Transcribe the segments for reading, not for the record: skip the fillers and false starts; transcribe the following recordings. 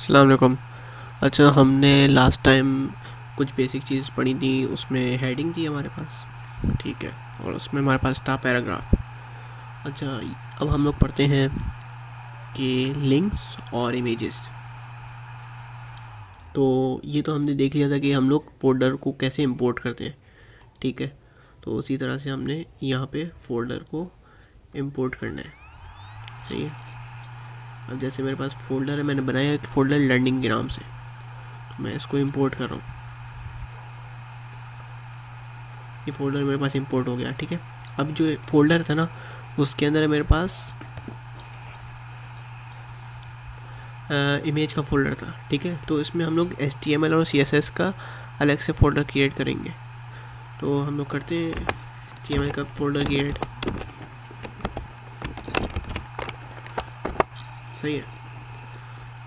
अस्सलाम वालेकुम। अच्छा, हमने लास्ट टाइम कुछ बेसिक चीज़ पढ़ी थी, उसमें हेडिंग थी हमारे पास, ठीक है, और उसमें हमारे पास था पैराग्राफ। अच्छा, अब हम लोग पढ़ते हैं कि लिंक्स और इमेजेस। तो ये तो हमने देख लिया था कि हम लोग फोल्डर को कैसे इंपोर्ट करते हैं, ठीक है। तो उसी तरह से हमने यहाँ पे फोल्डर को इंपोर्ट करना है, सही है। अब जैसे मेरे पास फोल्डर है, मैंने बनाया एक फोल्डर लर्निंग के नाम से, तो मैं इसको इंपोर्ट कर रहा हूँ। ये फ़ोल्डर मेरे पास इंपोर्ट हो गया, ठीक है। अब जो फोल्डर था ना, उसके अंदर मेरे पास इमेज का फोल्डर था, ठीक है। तो इसमें हम लोग HTML और CSS का अलग से फ़ोल्डर क्रिएट करेंगे। तो हम लोग करते हैं HTML का फ़ोल्डर क्रिएट, सही है।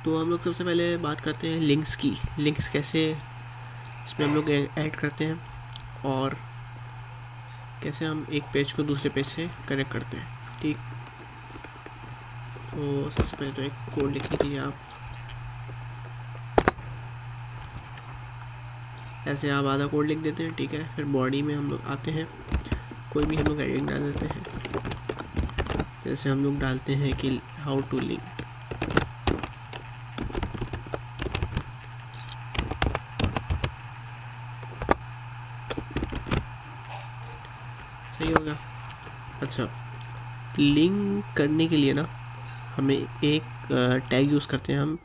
तो हम लोग सबसे पहले बात करते हैं लिंक्स की। लिंक्स कैसे इसमें हम लोग ऐड करते हैं और कैसे हम एक पेज को दूसरे पेज से कनेक्ट करते हैं, ठीक। तो सबसे पहले तो एक कोड लिख लीजिए आप, ऐसे आप आधा कोड लिख देते हैं, ठीक है। फिर बॉडी में हम लोग आते हैं, कोई भी हम लोग हेडिंग डाल देते हैं। जैसे हम लोग डालते हैं कि हाउ टू लिंक, सही होगा। अच्छा, लिंक करने के लिए ना हमें एक टैग यूज़ करते हैं हम,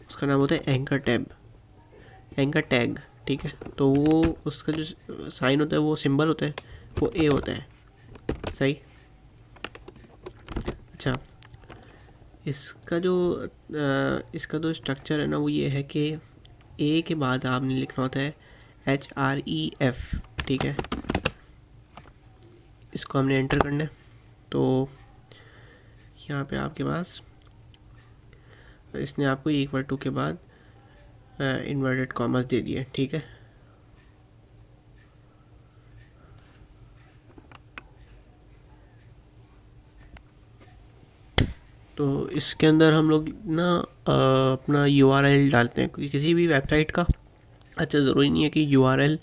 उसका नाम होता है एंकर टैब, एंकर टैग, ठीक है। तो वो उसका जो साइन होता है, वो सिंबल होता है, वो ए होता है, सही। अच्छा, इसका जो स्ट्रक्चर है ना, वो ये है कि ए के बाद आपने लिखना होता है HREF, ठीक है। इसको हमने एंटर करना है। तो यहाँ पे आपके पास इसने आपको इक्वल टू के बाद इन्वर्टेड कॉमर्स दे दिए, ठीक है। तो इसके अंदर हम लोग ना अपना URL डालते हैं, किसी भी वेबसाइट का। अच्छा, ज़रूरी नहीं है कि URL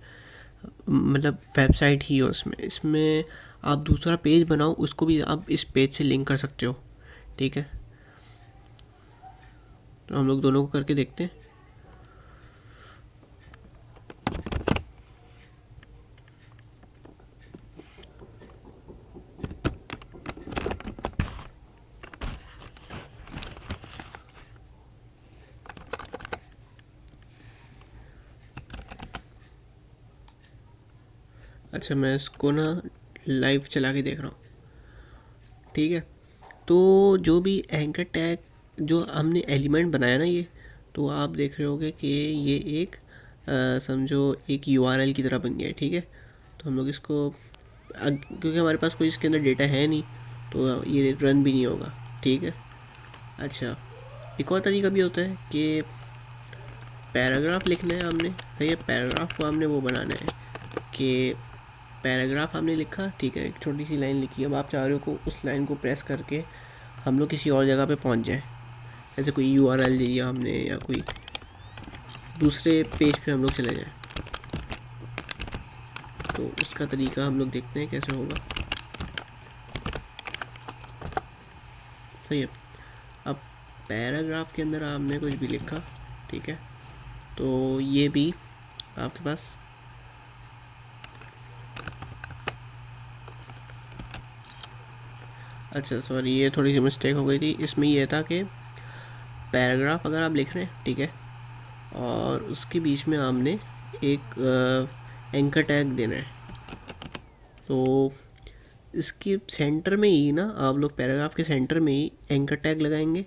मतलब वेबसाइट ही हो, उसमें इसमें आप दूसरा पेज बनाओ, उसको भी आप इस पेज से लिंक कर सकते हो, ठीक है। तो हम लोग दोनों को करके देखते हैं। अच्छा, मैं इसको ना लाइव चला के देख रहा हूँ, ठीक है। तो जो भी एंकर टैग जो हमने एलिमेंट बनाया ना, ये तो आप देख रहे होगे कि ये एक समझो एक URL की तरह बन गया है, ठीक है। तो हम लोग इसको क्योंकि हमारे पास कोई इसके अंदर डेटा है नहीं, तो ये रन भी नहीं होगा, ठीक है। अच्छा, एक और तरीका भी होता है कि पैराग्राफ लिखना है हमने, भैया पैराग्राफ को हमने वो बनाना है कि पैराग्राफ हमने लिखा, ठीक है, एक छोटी सी लाइन लिखी। अब आप चाह रहे हो को उस लाइन को प्रेस करके हम लोग किसी और जगह पे पहुंच जाए, जैसे कोई URL दिया हमने या कोई दूसरे पेज पे हम लोग चले जाएं। तो उसका तरीका हम लोग देखते हैं कैसे होगा, सही है। अब पैराग्राफ के अंदर आपने कुछ भी लिखा, ठीक है। तो ये भी आपके पास अच्छा सॉरी, ये थोड़ी सी मिस्टेक हो गई थी। इसमें ये था कि पैराग्राफ अगर आप लिख रहे हैं, ठीक है, और उसके बीच में आपने एक एंकर टैग देना है। तो इसके सेंटर में ही ना आप लोग पैराग्राफ के सेंटर में ही एंकर टैग लगाएंगे,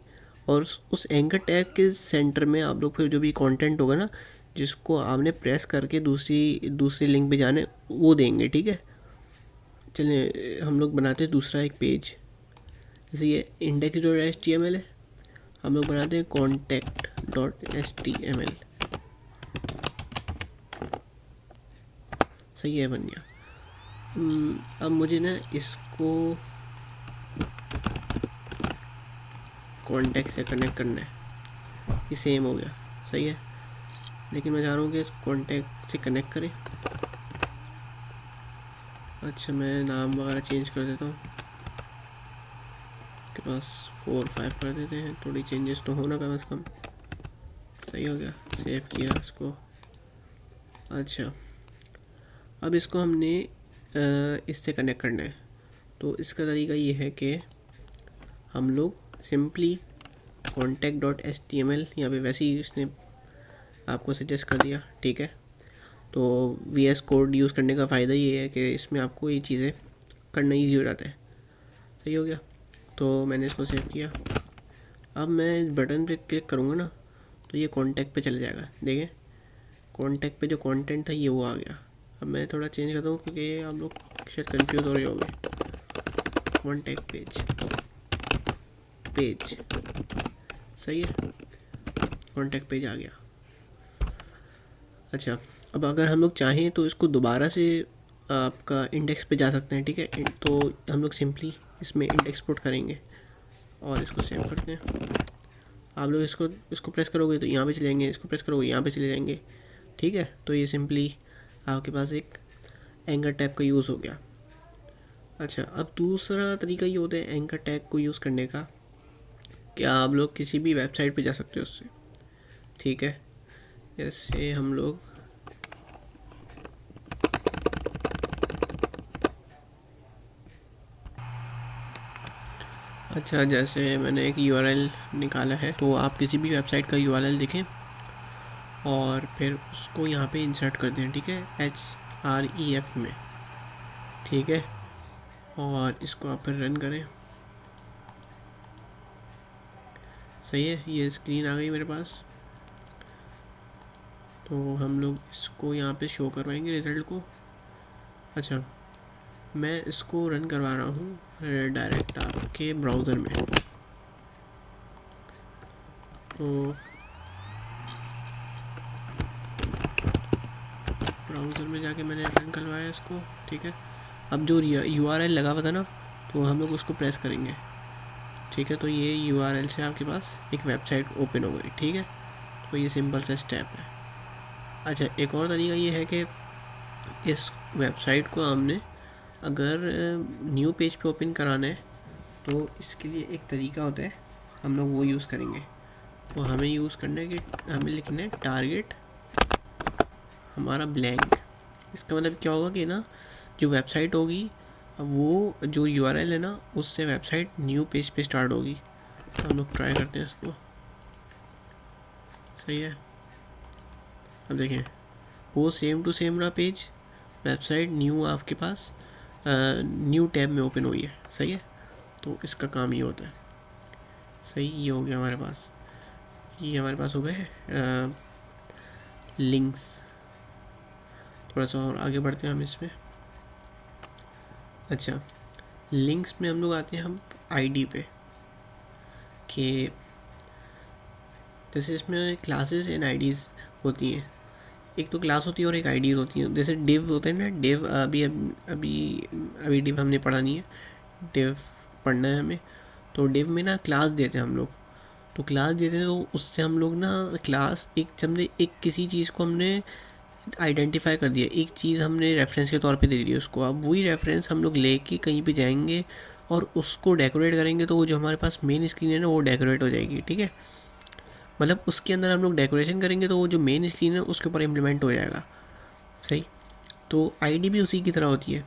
और उस एंकर टैग के सेंटर में आप लोग फिर जो भी कंटेंट होगा ना, जिसको आपने प्रेस करके दूसरी दूसरी लिंक पे जाने, वो देंगे, ठीक है। चलिए हम लोग बनाते हैं दूसरा एक पेज। जैसे ये index.html है, हम लोग बनाते हैं contact.html, सही है, बन गया। अब मुझे ना इसको कॉन्टैक्ट से कनेक्ट करना है, ये सेम हो गया, सही है। लेकिन मैं चाह रहा हूँ कि इस कॉन्टैक्ट से कनेक्ट करें। अच्छा, मैं नाम वगैरह चेंज कर देता हूँ, के पास 4-5 कर देते हैं, थोड़ी चेंजेस तो होना कम से कम। सही हो गया, सेव किया इसको। अच्छा, अब इसको हमने इससे कनेक्ट करना है। तो इसका तरीका ये है कि हम लोग सिंपली contact.html, यहाँ पे वैसे ही इसने आपको सजेस्ट कर दिया, ठीक है। तो VS कोड यूज़ करने का फ़ायदा ये है कि इसमें आपको ये चीज़ें करना ईजी हो जाता है। सही हो गया, तो मैंने इसको सेव किया। अब मैं इस बटन पे क्लिक करूँगा ना, तो ये कॉन्टैक्ट पे चला जाएगा। देखें, कॉन्टैक्ट पे जो कंटेंट था ये वो आ गया। अब मैं थोड़ा चेंज करता हूँ क्योंकि आप लोग शायद कंफ्यूज हो रहे होंगे। कॉन्टैक्ट पेज सही है, कॉन्टैक्ट पेज आ गया। अच्छा, अब अगर हम लोग चाहें तो इसको दोबारा से आपका इंडेक्स पे जा सकते हैं, ठीक है। तो हम लोग सिंपली इसमें इंडेक्स पुट करेंगे और इसको सेव करते हैं। आप लोग इसको प्रेस करोगे तो यहाँ पे चले जाएंगे, इसको प्रेस करोगे यहाँ पे चले जाएंगे, ठीक है। तो ये सिंपली आपके पास एक एंकर टैग का यूज़ हो गया। अच्छा, अब दूसरा तरीका ये होता है एंकर टैग को यूज़ करने का कि आप लोग किसी भी वेबसाइट पे जा सकते हो उससे, ठीक है। जैसे हम लोग अच्छा, जैसे मैंने एक URL निकाला है, तो आप किसी भी वेबसाइट का URL देखें और फिर उसको यहाँ पे इंसर्ट कर दें, ठीक है, href में, ठीक है। और इसको आप फिर रन करें। सही है, ये स्क्रीन आ गई मेरे पास। तो हम लोग इसको यहाँ पे शो करवाएंगे रिज़ल्ट को। अच्छा, मैं इसको रन करवा रहा हूँ डायरेक्ट आपके ब्राउज़र में। तो ब्राउज़र में जाके मैंने रन करवाया इसको, ठीक है। अब जो URL लगा हुआ था ना, तो हम लोग उसको प्रेस करेंगे, ठीक है। तो ये URL से आपके पास एक वेबसाइट ओपन हो गई, ठीक है। तो ये सिंपल सा स्टेप है। अच्छा, एक और तरीका ये है कि इस वेबसाइट को हमने अगर न्यू पेज पे ओपन कराना है तो इसके लिए एक तरीका होता है, हम लोग वो यूज़ करेंगे। तो हमें यूज़ करना है कि हमें लिखना है टारगेट हमारा ब्लैंक। इसका मतलब क्या होगा कि ना, जो वेबसाइट होगी वो जो URL है ना, उससे वेबसाइट न्यू पेज पे स्टार्ट होगी। तो हम लोग ट्राई करते हैं इसको। सही है, अब देखें वो सेम टू सेम रहा पेज, वेबसाइट न्यू आपके पास न्यू टैब में ओपन हुई है। सही है, तो इसका काम ये होता है। सही, ये हो गया हमारे पास, ये हमारे पास हो गए लिंक्स। थोड़ा सा और आगे बढ़ते हैं हम इसमें। अच्छा, लिंक्स में हम लोग आते हैं हम आईडी पे, कि जैसे इसमें क्लासेस एंड आईडीज़ होती हैं। एक तो क्लास होती है और एक आईडीज़ होती हैं। जैसे डिव होते हैं ना, डिव अभी डिव हमने पढ़ा नहीं है, डिव पढ़ना है हमें। तो डिव में ना क्लास देते हैं हम लोग। तो क्लास देते हैं तो उससे हम लोग ना क्लास एक किसी चीज़ को हमने आइडेंटिफाई कर दिया, एक चीज़ हमने रेफरेंस के तौर पे दे दी उसको। अब वही रेफरेंस हम लोग लेके कहीं पे जाएंगे और उसको डेकोरेट करेंगे, तो वो जो हमारे पास मेन स्क्रीन है ना, वो डेकोरेट हो जाएगी, ठीक है। मतलब उसके अंदर हम लोग डेकोरेशन करेंगे तो वो जो मेन स्क्रीन है उसके ऊपर इम्प्लीमेंट हो जाएगा। सही, तो आईडी भी उसी की तरह होती है।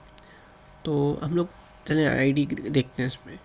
तो हम लोग चलें आईडी देखते हैं इसमें।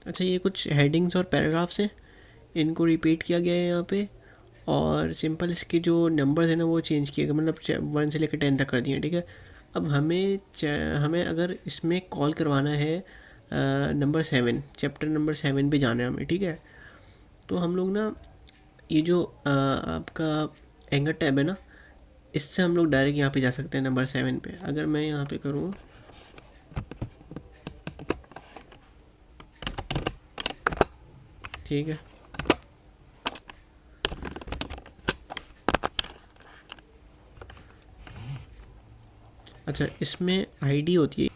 अच्छा, ये कुछ हेडिंग्स और पैराग्राफ्स हैं, इनको रिपीट किया गया है यहाँ पे। और सिंपल इसके जो नंबर्स हैं ना, वो चेंज किए गए, मतलब 1 से लेकर 10 तक कर दिए, ठीक है। अब हमें अगर इसमें कॉल करवाना है नंबर 7, चैप्टर नंबर 7 पे जाना है हमें, ठीक है। तो हम लोग ना ये जो आपका एंकर टैब है ना, इससे हम लोग डायरेक्ट यहाँ पे जा सकते हैं नंबर 7 पे। अगर मैं यहाँ पे करूँ, ठीक है, अच्छा इसमें आईडी होती है,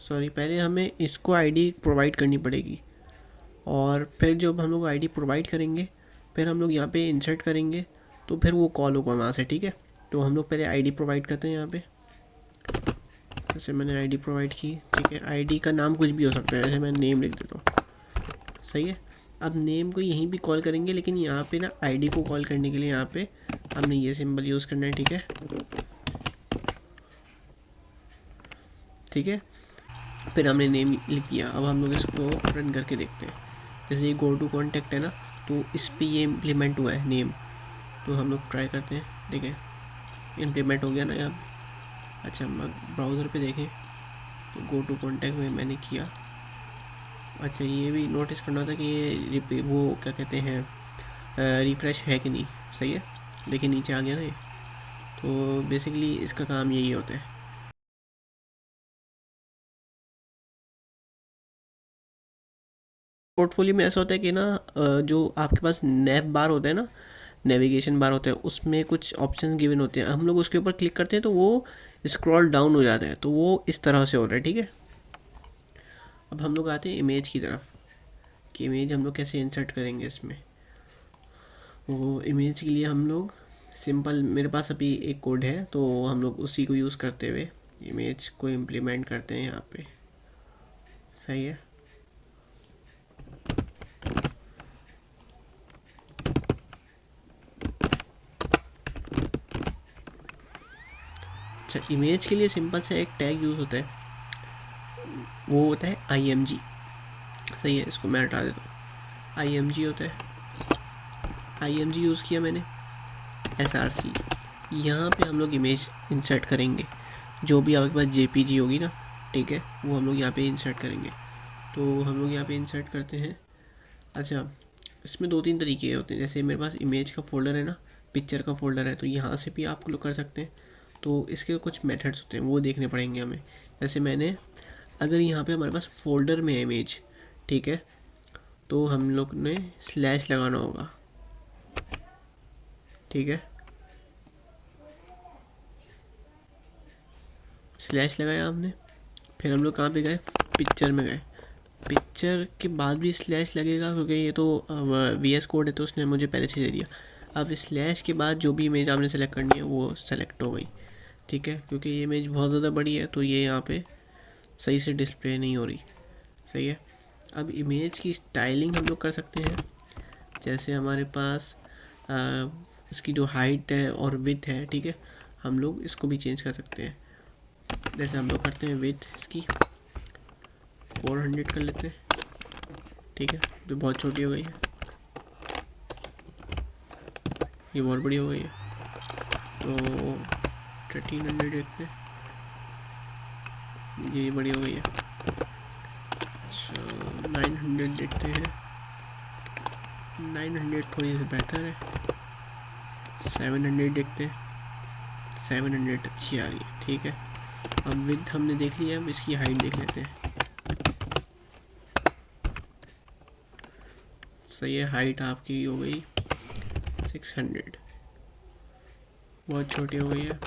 सॉरी, पहले हमें इसको आईडी प्रोवाइड करनी पड़ेगी, और फिर जब हम लोग आईडी प्रोवाइड करेंगे फिर हम लोग यहाँ पे इंसर्ट करेंगे, तो फिर वो कॉल होगा वहाँ से, ठीक है। तो हम लोग पहले आईडी प्रोवाइड करते हैं यहाँ पे, जैसे मैंने आईडी प्रोवाइड की, ठीक है। आईडी का नाम कुछ भी हो सकता है, जैसे मैं नेम लिख देता हूँ, सही है। अब नेम को यहीं भी कॉल करेंगे, लेकिन यहाँ पे ना आईडी को कॉल करने के लिए यहाँ पे हमने ये सिंबल यूज़ करना है, ठीक है, ठीक है। फिर हमने नेम लिख दिया। अब हम लोग इसको रन करके देखते हैं। जैसे ये गो टू कॉन्टैक्ट है ना, तो इस पर ये इम्प्लीमेंट हुआ है नेम, तो हम लोग ट्राई करते हैं, देखें इम्प्लीमेंट हो गया ना यहाँ पे। अच्छा, हम ब्राउज़र पे देखें तो गो टू कॉन्टैक्ट में मैंने किया। अच्छा, ये भी नोटिस करना था कि ये वो क्या कहते हैं, रिफ़्रेश है कि नहीं, सही है। देखिए नीचे आ गया ना ये। तो बेसिकली इसका काम यही होता है। पोर्टफोलियो में ऐसा होता है कि ना जो आपके पास नेव बार होता है ना, नेविगेशन बार होता है, उसमें कुछ ऑप्शन गिवन होते हैं। हम लोग उसके ऊपर क्लिक करते हैं तो वो स्क्रॉल डाउन हो जाता है, तो वो इस तरह से हो रहा है, ठीक है। अब हम लोग आते हैं इमेज की तरफ, कि इमेज हम लोग कैसे इंसर्ट करेंगे इसमें। वो इमेज के लिए हम लोग सिंपल, मेरे पास अभी एक कोड है, तो हम लोग उसी को यूज़ करते हुए इमेज को इम्प्लीमेंट करते हैं यहाँ पे, सही है। अच्छा, इमेज के लिए सिंपल से एक टैग यूज़ होता है, वो होता है IMG, सही है। इसको मैं हटा देता हूँ। IMG होता है, IMG यूज़ किया मैंने। SRC, यहाँ पे हम लोग इमेज इंसर्ट करेंगे, जो भी आपके पास JPG होगी ना, ठीक है, वो हम लोग यहाँ पे इंसर्ट करेंगे। तो हम लोग यहाँ पे इंसर्ट करते हैं। अच्छा, इसमें 2-3 तरीके होते हैं। जैसे मेरे पास इमेज का फ़ोल्डर है ना, पिक्चर का फ़ोल्डर है, तो यहाँ से भी आप लोग कर सकते हैं। तो इसके कुछ मेथड्स होते हैं, वो देखने पड़ेंगे हमें। जैसे मैंने, अगर यहाँ पे हमारे पास फ़ोल्डर में है इमेज, ठीक है, तो हम लोग ने स्लैश लगाना होगा, ठीक है। स्लैश लगाया हमने, फिर हम लोग कहाँ पे गए, पिक्चर में गए। पिक्चर के बाद भी स्लैश लगेगा, क्योंकि ये तो VS कोड है, तो उसने मुझे पहले से दे दिया। अब स्लैश के बाद जो भी इमेज आपने सेलेक्ट करनी है वो सेलेक्ट हो गई, ठीक है। क्योंकि ये इमेज बहुत ज़्यादा बड़ी है, तो ये यहाँ पे सही से डिस्प्ले नहीं हो रही, सही है। अब इमेज की स्टाइलिंग हम लोग कर सकते हैं। जैसे हमारे पास इसकी जो हाइट है और विड्थ है, ठीक है, हम लोग इसको भी चेंज कर सकते हैं। जैसे हम लोग करते हैं विड्थ इसकी 400 कर लेते हैं, ठीक है, जो बहुत छोटी हो गई है। ये बहुत बड़ी हो गई है, तो 1300 देखते हैं, ये बड़ी हो गई है। अच्छा, 900 देखते हैं, 900 थोड़ी सी बेहतर है। 700 देखते हैं, 700 अच्छी आ रही है, ठीक है। अब विड्थ हमने देख लिया, अब इसकी हाइट देख लेते हैं। सही है, हाइट आपकी हो गई 600, बहुत छोटी हो गई है।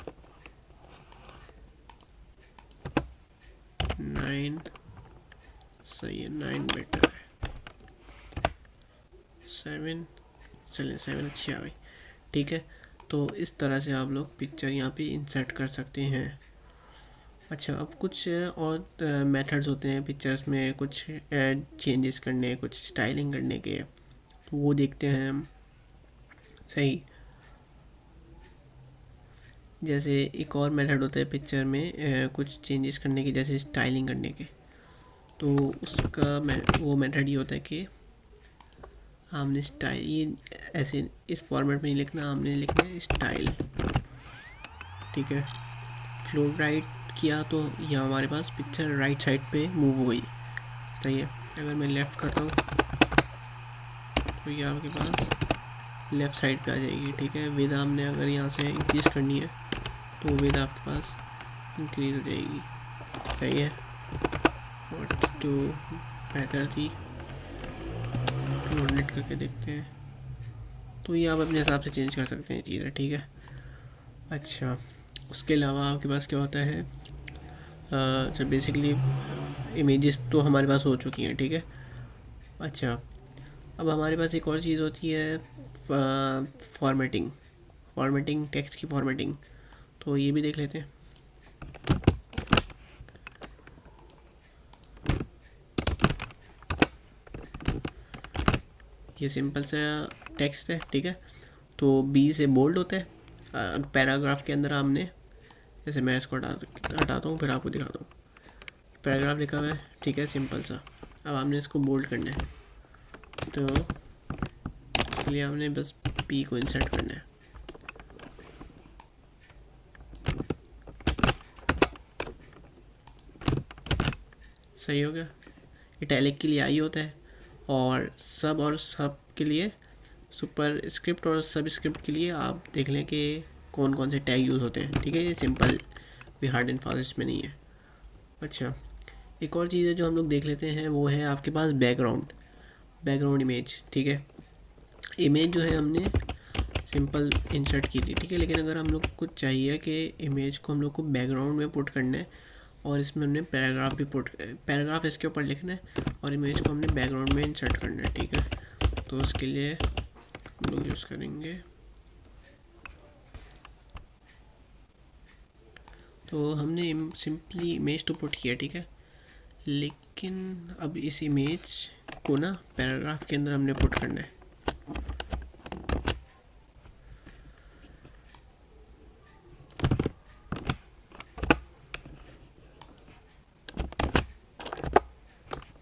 9, सही है, 9 बेटर है। 7, चलिए 7 अच्छी आ गई, ठीक है। तो इस तरह से आप लोग पिक्चर यहाँ पे इंसर्ट कर सकते हैं। अच्छा, अब कुछ और मेथड्स होते हैं पिक्चर्स में, कुछ चेंजेस करने, कुछ स्टाइलिंग करने के, तो वो देखते हैं हम, सही। जैसे एक और मेथड होता है पिक्चर में कुछ चेंजेस करने के, जैसे स्टाइलिंग करने के, तो उसका वो मेथड ये होता है कि हमने स्टाइल, ये ऐसे इस फॉर्मेट में नहीं लिखना, हमने लिखना है स्टाइल, ठीक है। फ्लोट राइट किया तो यहाँ हमारे पास पिक्चर राइट साइड पे मूव हो गई, सही है। अगर मैं लेफ़्ट करता हूँ तो ये आपके पास लेफ़्ट साइड पे आ जाएगी, ठीक है। विद हमने अगर यहाँ से इंक्रीज़ करनी है तो विद आपके पास इंक्रीज़ हो जाएगी, सही है। व्हाट टू बेहतर थी, 200 करके देखते हैं। तो ये आप अपने हिसाब से चेंज कर सकते हैं चीज़ें, ठीक है। अच्छा, उसके अलावा आपके पास क्या होता है, अच्छा बेसिकली इमेजेस तो हमारे पास हो चुकी हैं, ठीक है। अच्छा, अब हमारे पास एक और चीज़ होती है फॉर्मेटिंग, टेक्स्ट की फॉर्मेटिंग। तो ये भी देख लेते हैं। ये सिंपल सा टेक्स्ट है, ठीक है। तो बी से बोल्ड होता है पैराग्राफ के अंदर। हमने जैसे मैं इसको हटाता हूँ फिर आपको दिखाता हूँ। पैराग्राफ लिखा हुआ है, ठीक है, सिंपल सा। अब हमने इसको बोल्ड करना है, तो इसके लिए हमने बस पी को इंसर्ट करना है। सही हो गया। इटैलिक के लिए आई होता है, और सब के लिए सुपर स्क्रिप्ट और सब स्क्रिप्ट के लिए आप देख लें कि कौन कौन से टैग यूज़ होते हैं, ठीक है। ये सिंपल भी हार्ड एंड फास्ट में नहीं है। अच्छा, एक और चीज़ है जो हम लोग देख लेते हैं, वो है आपके पास बैकग्राउंड इमेज, ठीक है। इमेज जो है हमने सिंपल इंसर्ट की थी, ठीक है। लेकिन अगर हम लोग को चाहिए कि इमेज को हम लोग को बैकग्राउंड में पुट करना है, और इसमें हमने पैराग्राफ इसके ऊपर लिखना है, और इमेज को हमने बैकग्राउंड में इंसर्ट करना है, ठीक है। तो उसके लिए हम लोग यूज़ करेंगे, तो हमने सिंपली इमेज तो पुट किया, ठीक है। लेकिन अब इस इमेज को ना पैराग्राफ के अंदर हमने पुट करना है।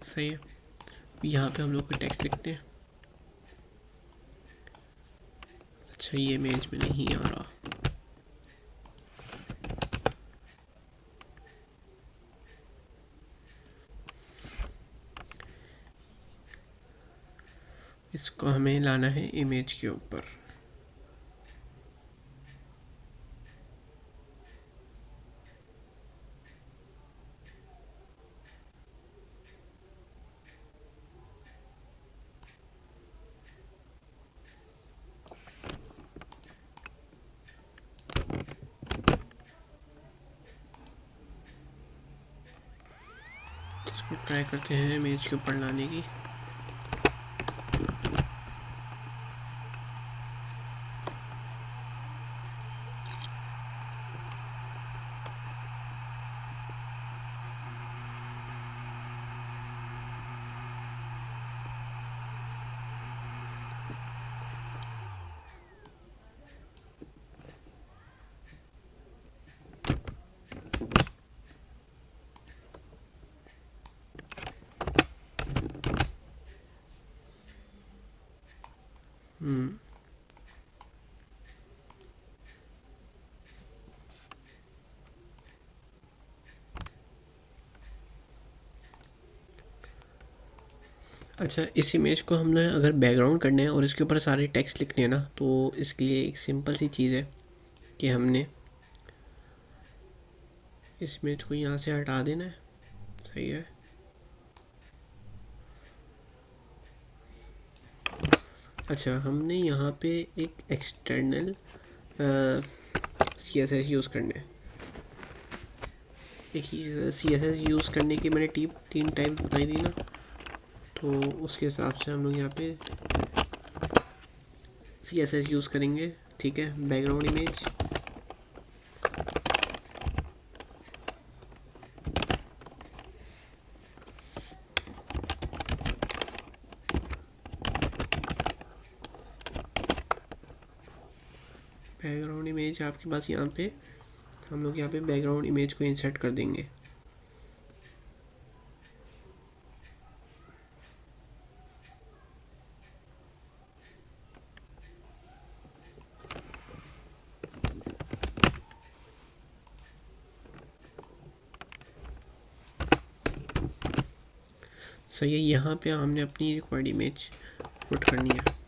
सही है। यहाँ पे हम लोग को टेक्स्ट लिखते हैं। अच्छा, ये इमेज में नहीं आ रहा, इसको हमें लाना है इमेज के ऊपर। इसको ट्राई करते हैं इमेज के ऊपर लाने की। अच्छा, इस इमेज को हमने अगर बैकग्राउंड करना है और इसके ऊपर सारे टेक्स्ट लिखने हैं ना, तो इसके लिए एक सिंपल सी चीज़ है कि हमने इस इमेज को यहाँ से हटा देना है, सही है। अच्छा, हमने यहाँ पे एक एक्सटर्नल CSS यूज़ करना है। एक CSS यूज़ करने की मैंने 3 टाइप्स बताई थी ना, तो उसके हिसाब से हम लोग यहाँ पे CSS यूज़ करेंगे, ठीक है। बैकग्राउंड इमेज, आपके पास यहाँ पे हम लोग यहाँ पे बैकग्राउंड इमेज को इंसर्ट कर देंगे। सही है, यहाँ पे हमने अपनी रिक्वायर्ड इमेज पुट करनी है।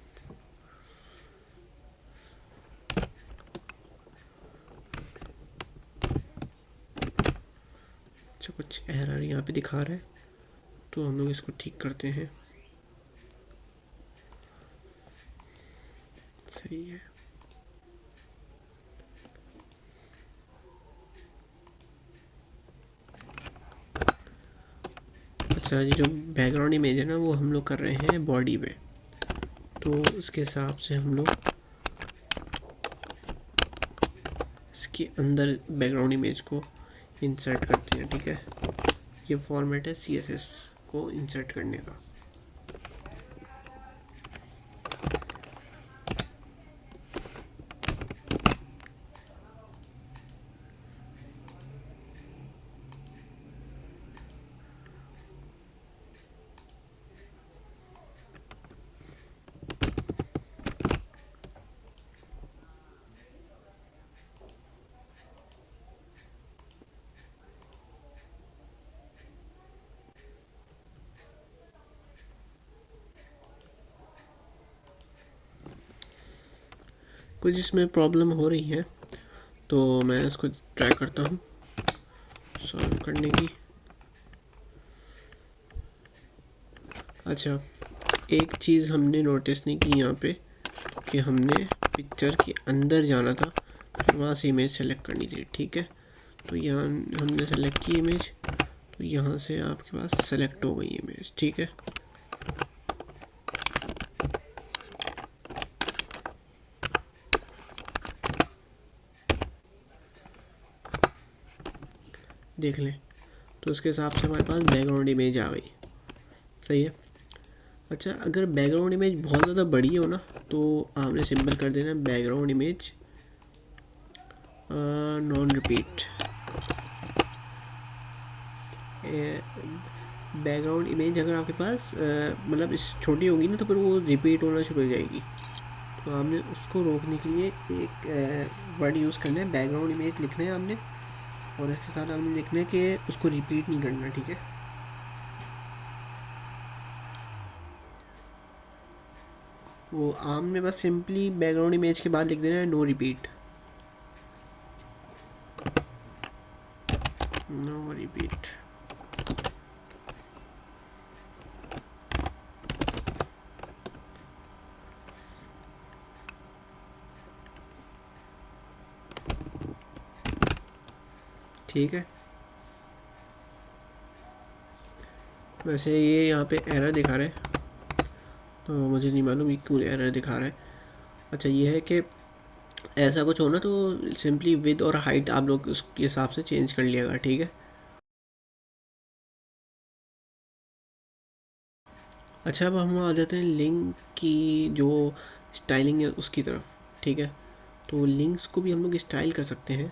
कुछ एरर यहाँ पे दिखा रहा है, तो हम लोग इसको ठीक करते हैं। सही है। अच्छा, ये जो बैकग्राउंड इमेज है ना, वो हम लोग कर रहे हैं बॉडी पे, तो उसके हिसाब से हम लोग इसके अंदर बैकग्राउंड इमेज को इंसर्ट करते हैं। ठीक है, ये फॉर्मेट है CSS को इंसर्ट करने का। कुछ इसमें प्रॉब्लम हो रही है, तो मैं इसको ट्राई करता हूँ सॉल्व करने की। अच्छा, एक चीज़ हमने नोटिस नहीं की यहाँ पे, कि हमने पिक्चर के अंदर जाना था, फिर वहाँ से इमेज सेलेक्ट करनी थी। ठीक है, तो यहाँ हमने सेलेक्ट की इमेज, तो यहाँ से आपके पास सेलेक्ट हो गई इमेज। ठीक है, देख लें, तो उसके हिसाब से हमारे पास बैकग्राउंड इमेज आ गई। सही है। अच्छा, अगर बैकग्राउंड इमेज बहुत ज़्यादा बड़ी हो ना, तो आपने सिंपल कर देना background image non repeat. Background image अगर आपके पास मतलब इस छोटी होगी ना, तो फिर वो रिपीट होना शुरू हो जाएगी। तो आपने उसको रोकने के लिए एक वर्ड यूज़ करना है, बैकग्राउंड इमेज लिखना है आपने, और इसके साथ आपने लिखना है कि उसको रिपीट नहीं करना। ठीक है, वो आपने बस सिंपली बैकग्राउंड इमेज के बाद लिख देना है नो रिपीट, नो रिपीट। ठीक है, वैसे ये यहाँ पे एरर दिखा रहा है, तो मुझे नहीं मालूम ये क्यों एरर दिखा रहा है। अच्छा, ये है कि ऐसा कुछ हो ना, तो सिंपली विद और हाइट आप लोग उसके हिसाब से चेंज कर लिएगा। ठीक है। अच्छा, अब हम आ जाते हैं लिंक की जो स्टाइलिंग है उसकी तरफ। ठीक है, तो लिंक्स को भी हम लोग स्टाइल कर सकते हैं,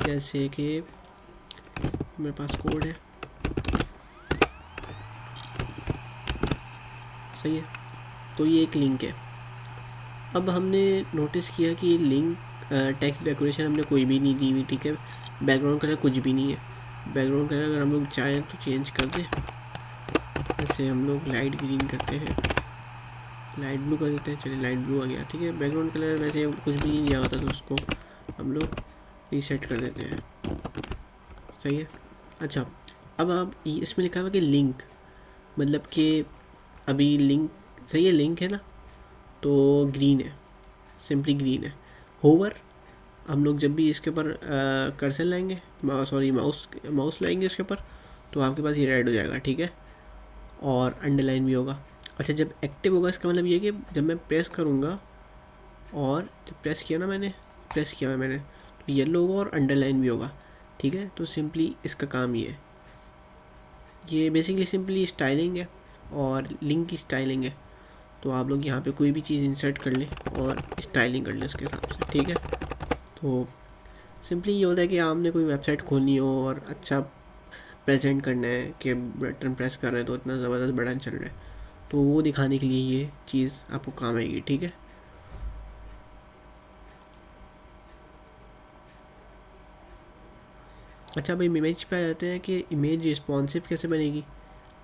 जैसे कि मेरे पास कोड है। सही है, तो ये एक लिंक है। अब हमने नोटिस किया कि लिंक टेक्स्ट डेकोरेशन हमने कोई भी नहीं दी हुई। ठीक है, बैकग्राउंड कलर कुछ भी नहीं है। बैकग्राउंड कलर अगर हम लोग चाहें तो चेंज कर दें, जैसे हम लोग लाइट ग्रीन करते हैं, लाइट ब्लू कर देते हैं। चलिए, लाइट ब्लू आ गया। ठीक है, बैकग्राउंड कलर वैसे कुछ भी नहीं दिया होता, तो उसको हम लोग रीसेट कर देते हैं। सही है। अच्छा, अब आप इसमें लिखा हुआ कि लिंक, मतलब कि अभी लिंक सही है, लिंक है ना, तो ग्रीन है, सिंपली ग्रीन है। होवर हम लोग जब भी इसके ऊपर कर्सर लाएंगे, सॉरी माउस लाएंगे इसके ऊपर, तो आपके पास ये रेड हो जाएगा। ठीक है, और अंडरलाइन भी होगा। अच्छा, जब एक्टिव होगा इसका मतलब ये कि जब मैं प्रेस करूँगा, और जब प्रेस किया ना मैंने, तो येलो होगा और अंडरलाइन भी होगा। ठीक है, तो सिंपली इसका काम ये बेसिकली सिंपली स्टाइलिंग है और लिंक की स्टाइलिंग है। तो आप लोग यहाँ पे कोई भी चीज़ इंसर्ट कर लें और स्टाइलिंग कर लें उसके हिसाब से। ठीक है, तो सिंपली ये होता है कि आपने कोई वेबसाइट खोलनी हो और अच्छा प्रेजेंट करना है कि बटन प्रेस कर रहे हैं तो इतना ज़बरदस्त बटन चल रहा है, तो वो दिखाने के लिए ये चीज़ आपको काम आएगी। ठीक है, अच्छा, भाई इमेज पे आ जाते हैं कि इमेज रिस्पॉन्सिव कैसे बनेगी।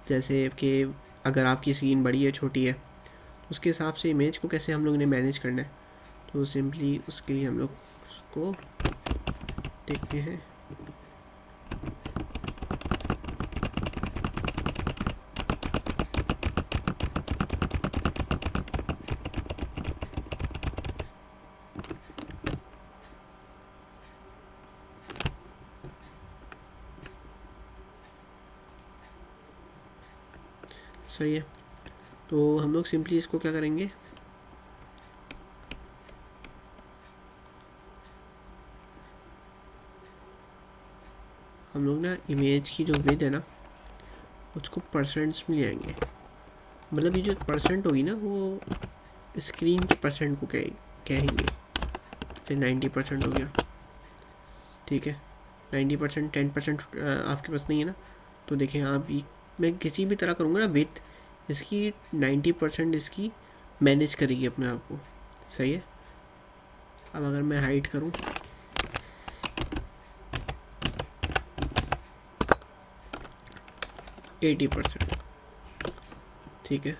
जैसे कि अगर आपकी स्क्रीन बड़ी है छोटी है, उसके हिसाब से इमेज को कैसे हम लोग ने मैनेज करना है। तो सिंपली उसके लिए हम लोग उसको देखते हैं। सही है। तो हम लोग सिंपली इसको क्या करेंगे, हम लोग ना इमेज की जो विड्थ है ना उसको परसेंट्स में ले आएंगे। मतलब ये जो परसेंट होगी ना वो स्क्रीन के परसेंट को कहेंगे। जैसे 90% हो गया, ठीक है। 90%, 10% आपके पास नहीं है ना, तो देखें आप मैं किसी भी तरह करूँगा ना विथ, इसकी 90% इसकी मैनेज करेगी अपने आप को। सही है। अब अगर मैं हाइट करूँ, एटी %, ठीक है।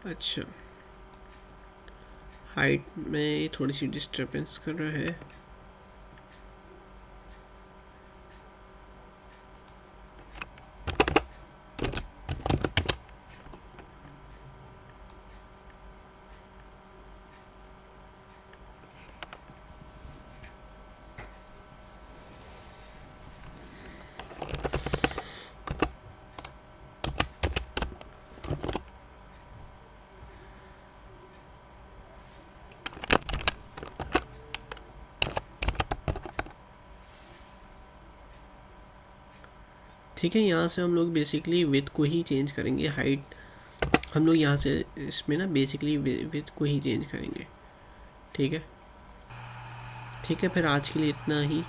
अच्छा, हाइट में थोड़ी सी डिस्टर्बेंस कर रहा है। ठीक है, यहाँ से हम लोग बेसिकली विथ को ही चेंज करेंगे। हाइट हम लोग यहाँ से इसमें ना बेसिकली विथ को ही चेंज करेंगे। ठीक है, ठीक है। फिर आज के लिए इतना ही।